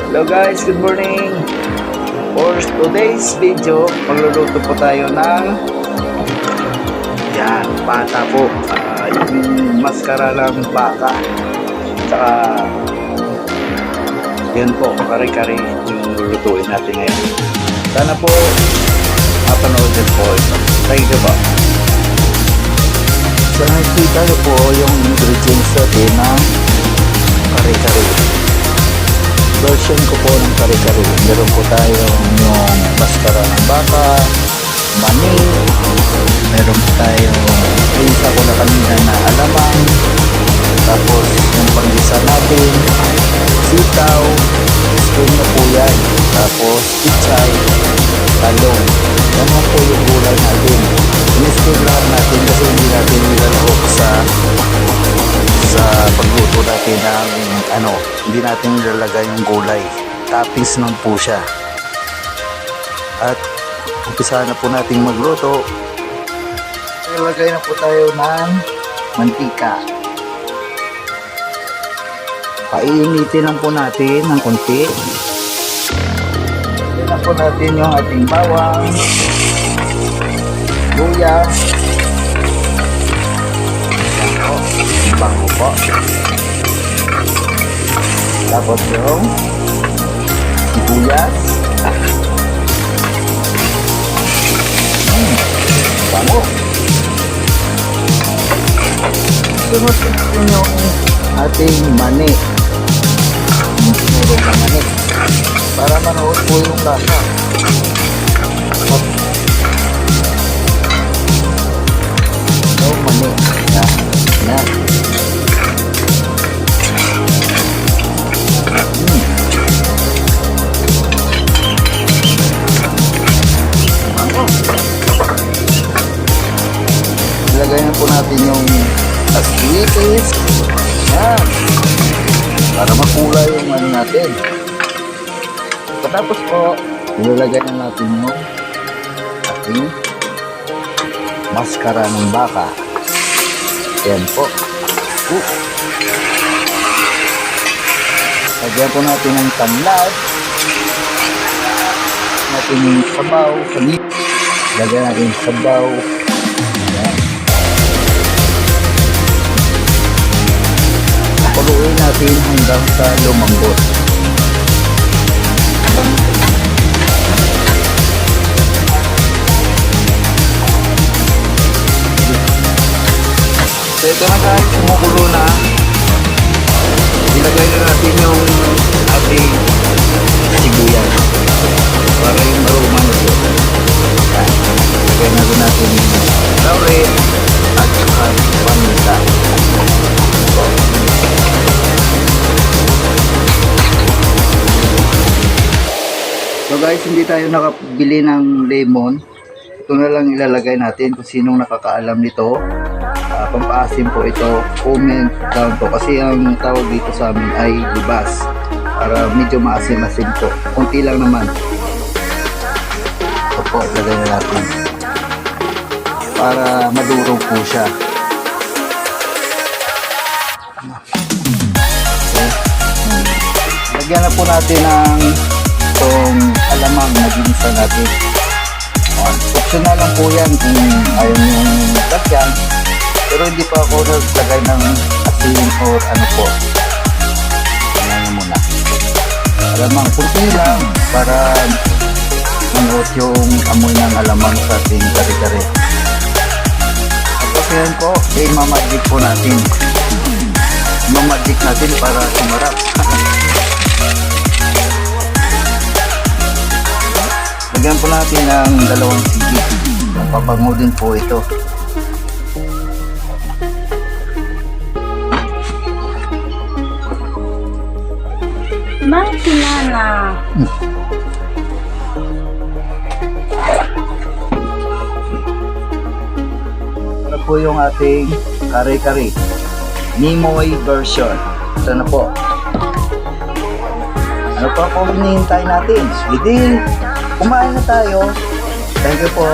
Hello guys, good morning. For today's video, magluluto po tayo ng pata po. Yung maskara ng baka. Saka yan po, kare-kare yung lulutuin natin ngayon. Sana po mapanood din po ito. Thank you po. So nakikita nyo po yung ingredients natin ng kare-kare. Version ko po ng kare-kare. Meron po tayo yung maskara ng baka, mani, meron po tayo isa ko na kanina na alamang, tapos yung panggisa natin, sitaw, spring na po yan, tapos pichay, talong. Yan po yung gulay natin. In-spring lang natin kasi hindi natin nilalahok sa pagluto natin ng hindi natin nilalagay yung gulay. Toppings lang po siya. At umpisa na po natin magluto. Ilalagay na po tayo ng mantika. Painitin lang po natin ng konti. Lagyan na po natin yung ating bawang, luya, bango po. Tapos yung sibuyas. Bango. Sunod natin yung ating mani. Sinurong na mani. Para manood po yung lasa. Yung mani. Yan. Ilagay na po natin yung aswitis. Yan. Para makulay yung ano natin. Tapos po, ilalagay na natin yung ating maskara ng baka. Yan po. Lagyan po natin ng tanlad. Natin yung sabaw. Lagyan natin yung sabaw. Yan. Paluin natin hanggang sa lumambot. So ito na guys, kumukulo na. Ilagay na natin yung ating sibuyas para yung aroma nito. Ilagay na rin natin yung laurel at saka paminta. So guys, hindi tayo nakabili ng lemon. Ito na lang ilalagay natin kung sinong nakakaalam nito. Pampaasim po ito, comment down po kasi ang tawag dito sa amin ay libas para medyo maasim-asim po, konti lang naman. Ito po, ilagay na natin para madurog po siya. Lagyan na po natin ng itong alamang na ginisa natin. Optional lang po yan kung ayaw yung lagyan. Pero hindi pa ako naglagay ng asin or ano po. Tingnan nyo muna. Alamang, kunti lang para manuot yung amoy ng alamang sa ating kare-kare. Tapos yan po, mamagic po natin. Mamagic natin para sumarap. Lagyan po natin ng 2 sigi. Pabango din po ito. Mang sinana. Ano po yung ating kare-kare Nimoy version. Ito na po. Ano pa po hinihintay natin? Hindi, kumain na tayo. Thank you po.